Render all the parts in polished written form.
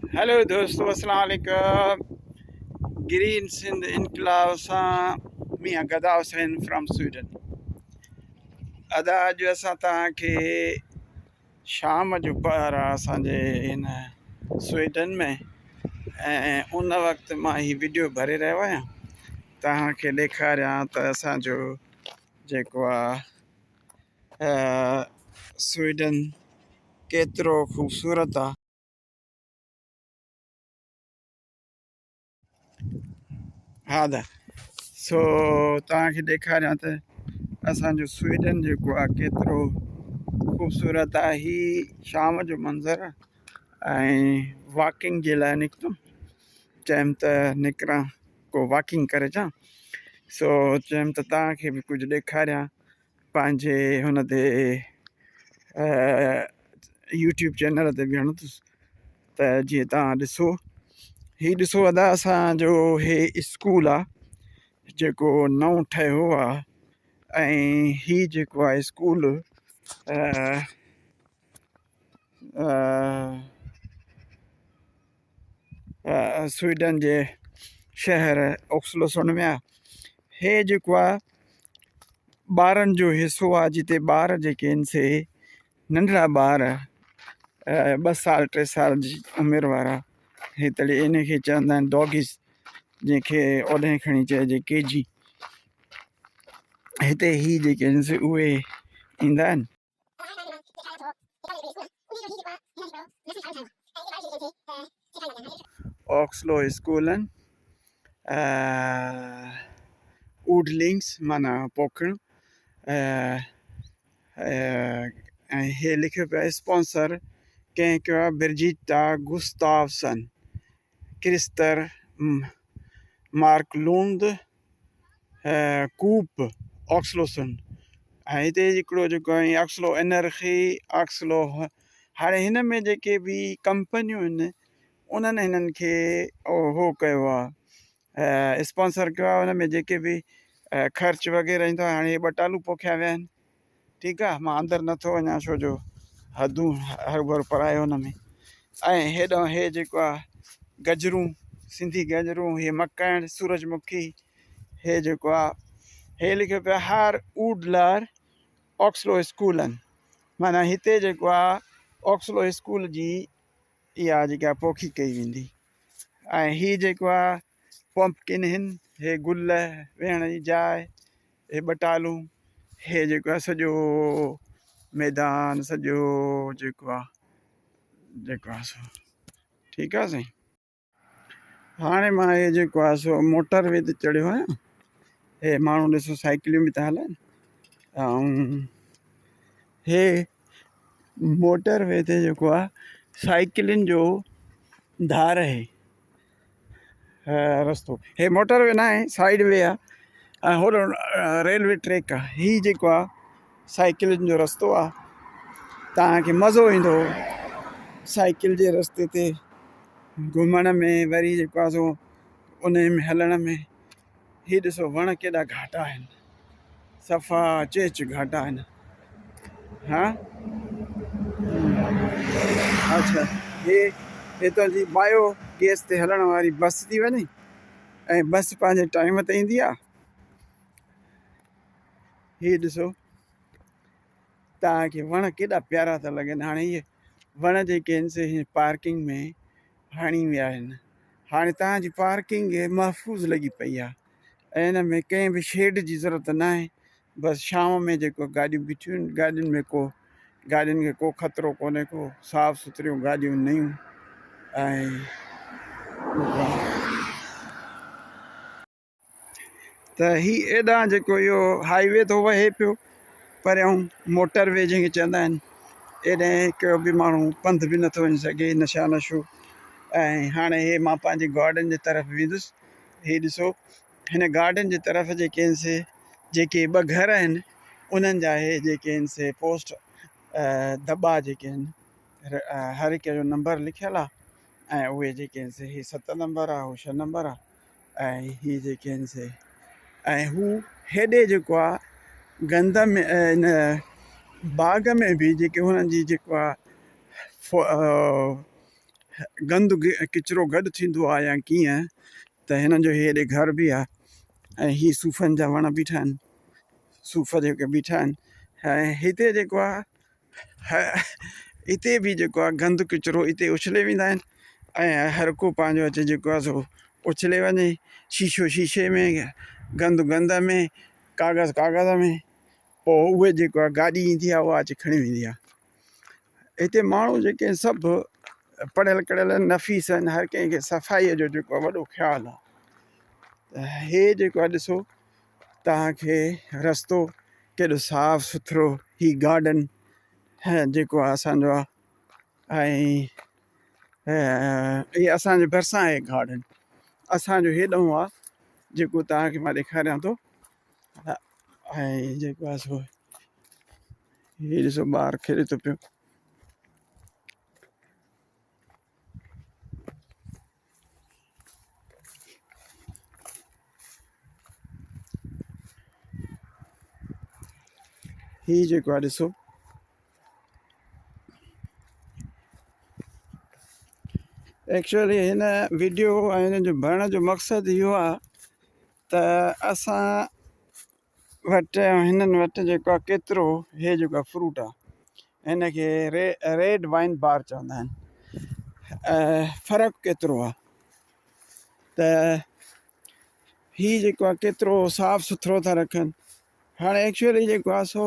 Hello दोस्तों, अस्सलाम वालेकुम। ग्रीन सिंध इनकलाब सां मियां गदा हुसैन फ्रॉम स्वीडन। अदा अॼु असां तव्हांखे शाम जो पहर आहे असांजे हिन स्वीडन में, ऐं उन वक़्तु मां हीअ वीडियो भरे रहियो आहियां तव्हांखे ॾेखारियां त असांजो जेको आहे स्वीडन केतिरो ख़ूबसूरत आहे। हा दा सो तव्हांखे ॾेखारियां त असांजो स्वीडन जेको आहे केतिरो ख़ूबसूरत आहे। ही शाम जो मंज़र आहे ऐं वॉकिंग जे लाइ निकितुमि। चयमि त निकिरां को वॉकिंग करे अचां। सो चयमि त तव्हांखे बि कुझु ॾेखारियां पंहिंजे हुन ते यूट्यूब चैनल ते बि हणंदुसि त जीअं तव्हां ॾिसो। हीउ ॾिसो अदा असांजो हे स्कूल आहे जेको नओं ठहियो आहे, ऐं हीउ जेको आहे स्कूल स्वीडन जे शहर ओक्सलोसुंड में आहे। हे जेको आहे ॿारनि जो हिसो आहे जिते ॿार जेके आहिनि से नंढड़ा ॿार 2 साल 3 साल जी उमिरि वारा, हे तॾहिं इन खे चवंदा आहिनि डॉगीज़, जंहिंखे ओॾे खणी चइजे केजी। हिते ही जेके आहिनि से उहे ईंदा आहिनि। ऑक्सलो स्कूल आहिनि, ऊडलिंग्स माना पोखण, ऐं हे लिखियो पियो आहे स्पॉन्सर कंहिं कयो आहे ब्रिजिटा गुस्तावसन, क्रिस्टर मार्क लूंड कूप ऑक्सलोसन। ऐं हिते हिकिड़ो जेको आहे ऑक्सलो एनर्जी ऑक्सलो। हाणे हिन में जेके बि कंपनियूं आहिनि उन्हनि हिननि खे हो कयो आहे, स्पॉन्सर कयो आहे। हुन में जेके बि ख़र्च वग़ैरह ईंदो आहे। हाणे हे ॿटालू पोखिया विया आहिनि, ठीकु आहे। मां अंदरि नथो वञा छो जो हदूं हर भर परायो हुन में। ऐं हेॾां हे जेको आहे गजरूं, सिंधी गजरूं, हे मकाइण सूरजमुखी, हे जेको आहे हे लिखियो पियो आहे हार ऊडलार ऑक्सलो स्कूल आहिनि, माना हिते जेको आहे ऑक्सलो स्कूल जी इहा जेका पोखी कई वेंदी। ऐं हीअ जेको आहे पंपकिन आहिनि, हे गुल वेहण जी जाइ, हे ॿटालू, हे जेको आहे सॼो मैदान सॼो जेको आहे सो ठीकु आहे साईं। हाणे मां हे जेको आहे सो मोटर वे ते चढ़ियो आहियां। हे माण्हू ॾिसो साइकिलियूं बि था हलाइनि, ऐं हे मोटर वे ते जेको आहे साइकिलियुनि जो धार आहे रस्तो। हे मोटर वे न आहे, साइड वे आहे, ऐं होॾो रेलवे ट्रैक आहे। हीउ जेको आहे साइकिलियुनि जो रस्तो आहे। तव्हांखे मज़ो ईंदो साइकिल जे रस्ते ते घुमण में, वरी जेको आहे सो उन में हलण में। हीउ ॾिसो वण केॾा घाटा आहिनि, सफ़ा चेच घाटा आहिनि। हा अच्छा, हे हितां जी बायो गैस ते हलण वारी बस थी वञे, ऐं बस पंहिंजे टाइम ते ईंदी आहे। हीउ ॾिसो तव्हांखे वण केॾा प्यारा था लॻनि। हाणे इहे वण जेके आहिनि से हीअं पार्किंग में हणी विया आहिनि। हाणे तव्हांजी पार्किंग महफ़ूज़ लॻी पई आहे, ऐं हिन में कंहिं बि शेड जी ज़रूरत न आहे। बसि शाम में जेको गाॾियूं बीठियूं आहिनि, गाॾियुनि खे को ख़तरो कोन्हे, को साफ़ सुथरियूं गाॾियूं नयूं। ऐं त हीउ एॾां जेको इहो हाईवे थो वहे पियो परियां, मोटर वे जंहिंखे चवंदा आहिनि, एॾे को बि माण्हू पंधु बि नथो वञी सघे, नशा नशो। ऐं हाणे हे मां पंहिंजे गार्डन जे तरफ़ वेंदुसि। हीउ ॾिसो हिन गार्डन जे तरफ़ जेके आहिनि से जेके 2 घर आहिनि उन्हनि जा हे जेके आहिनि से पोस्ट दॿा जेके आहिनि, हर हिक जो नंबर लिखियलु आहे, ऐं उहे जेके आहिनि से हीउ 7 नंबर आहे, हू 6 नंबर आहे, ऐं हीअ जेके आहिनि से, ऐं हू हेॾे जेको आहे गंद में इन बाग़ में बि जेके हुननि जी जेको आहे गंद किचिरो गॾु थींदो आहे या कीअं, त हिननि जो हेॾे घर बि आहे ऐं हीअ सूफ़नि जा वण बीठा आहिनि, सूफ़ जेके बीठा आहिनि। ऐं हिते जेको आहे हिते बि जेको आहे गंद किचिरो हिते उछले वेंदा आहिनि ऐं हर को पंहिंजो अचे जेको आहे सो उछले वञे, शीशो शीशे में, गंद गंद में, कागज़ कागज़ में, पोइ उहे जेको आहे गाॾी ईंदी आहे उहा अची खणी वेंदी आहे। हिते माण्हू जेके आहिनि सभु पढ़ियल कढ़ियल आहिनि, नफ़ीस आहिनि, हर कंहिंखे सफ़ाईअ जो जेको आहे वॾो ख़्यालु आहे। त हे जेको आहे ॾिसो तव्हांखे रस्तो केॾो साफ़ सुथिरो, ही गार्डन जेको आहे असांजो आहे, ऐं इहे असांजे भरिसां आहे गार्डन, असांजो हेॾो आहे जेको तव्हांखे मां ॾेखारियां थो। ऐं जेको आहे सो हीअ ॾिसो ॿारु खेॾे थो पियो। हीअ जेको आहे ॾिसो एक्चुअली हिन वीडियो ऐं हिन जो भरण जो मक़सदु इहो आहे त असां वटि हिननि वटि जेको आहे केतिरो हे जेको आहे फ्रूट आहे, हिनखे रेड वाइन बार चवंदा आहिनि। फ़र्क़ु केतिरो आहे त हीअ जेको आहे केतिरो साफ़ सुथिरो था रखनि। हाणे एक्चुअली जेको आहे सो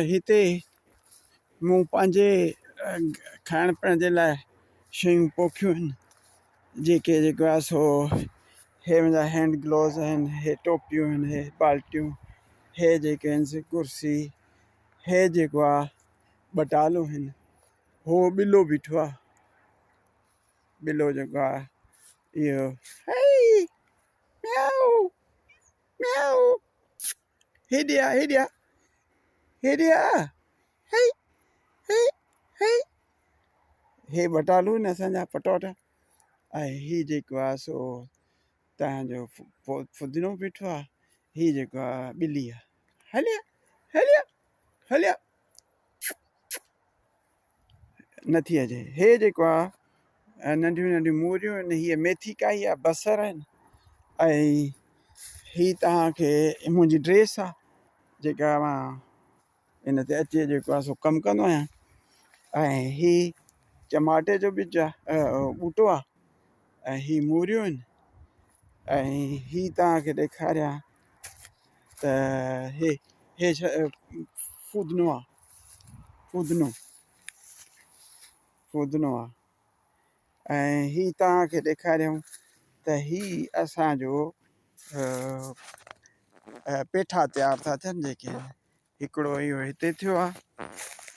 हिते मूं पंहिंजे खाइण पीअण जे लाइ शयूं पोखियूं आहिनि, जेके जेको आहे सो हे मुंहिंजा हैंड ग्लोव्स आहिनि, हे टोपियूं आहिनि, हे बाल्टियूं, हे जेके आहिनि से कुर्सी, हे जेको आहे बटालू आहिनि, हो ॿिलो बीठो आहे, ॿिलो जेको आहे इहो हेई म्याऊ म्याऊ, हेॾे आ हेॾे आ हेॾे आ, हेई हेई हेई, हे बटालू आहिनि असांजा पटोटा। ऐं हीअ जेको आहे सो तव्हांजो फुदिनो बीठो आहे, हीअ जेको आहे ॿिली आहे, हलिया हलिया हलिया नथी अचे। हे जेको आहे नंढियूं नंढियूं मूरियूं आहिनि, हीअ मेथी काई आहे, बसर आहिनि। ऐं हीअ तव्हांखे मुंहिंजी ड्रेस आहे जेका मां इन ते अचे जेको आहे सो कमु कंदो आहियां। ऐं हीअ टमाटे जो ॿिज आहे, ॿूटो आहे, ऐं हीअ मूरियूं आहिनि। ऐं हीअ तव्हांखे ॾेखारियां त हे हे छा फूदनो आहे, फूदनो फूदनो आहे। ऐं हीअ तव्हांखे ॾेखारियूं त हीअ असांजो पेठा तयारु था थियनि जेके, हिकिड़ो इहो हिते थियो आहे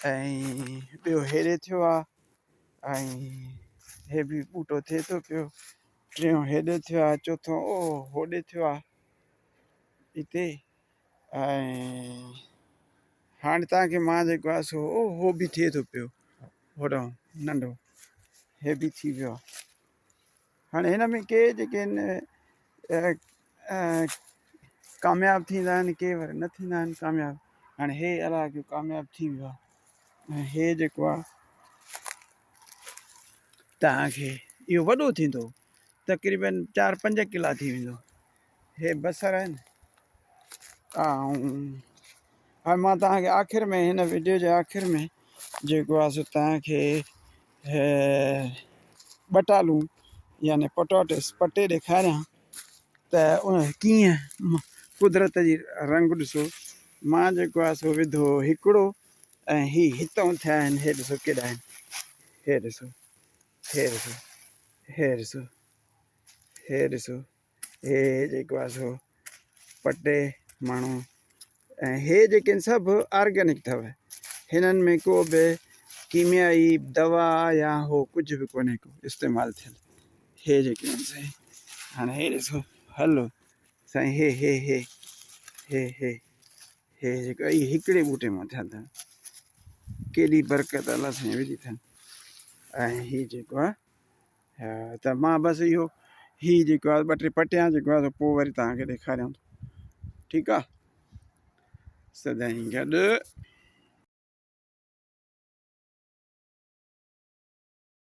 ऐं ॿियो हेॾे थियो आहे, ऐं हे बि ॿूटो थिए थो पियो, टियों हेॾे थियो आहे, चोथों ओ होॾे थियो आहे हिते। ऐं हाणे तव्हांखे मां जेको आहे सो हो बि थिए थो पियो, होॾो नंढो हे बि थी वियो आहे। हाणे हिन में के जेके आहिनि कामयाबु थींदा आहिनि, के वरी न थींदा आहिनि कामयाबु। हाणे हे अलाए जो कामयाबु थी वियो आहे। ऐं हे जेको आहे तव्हांखे इहो वॾो थींदो, तक़रीबन 4-5 किला थी वेंदो। हे बसर आहिनि। ऐं हाणे मां तव्हांखे आख़िर में हिन वीडियो जे आख़िर में जेको आहे सो तव्हांखे बटालू यानी पटोटेस पटे ॾेखारियां त उन कीअं कुदरत जी रंग ॾिसो। मां जेको आहे सो विधो हिकिड़ो, ऐं हीअ हितों थिया आहिनि, हे ॾिसो केॾा आहिनि, हे ॾिसो हे ॾिसो हे ॾिसो हे ॾिसो, हे जेको आहे सो पटे माण्हू। ऐं हे जेके आहिनि सभु ऑर्गेनिक अथव, हिननि में को बि कीमियाई दवा या हो कुझु बि कोन्हे को इस्तेमालु थियलु। हे जेके आहिनि साईं, हाणे हे ॾिसो हलो साईं, हे हे हे हे हे हे जेको इहे हिकिड़े ॿूटे मां थिया अथनि, केॾी बरक़त अलाह साईं विधी अथनि। ऐं हीअ जेको आहे त मां बसि इहो हीअ जेको आहे 2-3 पटियां जेको आहे पोइ वरी तव्हांखे ॾेखारियां थो, ठीकु आहे। सदाईं गॾु।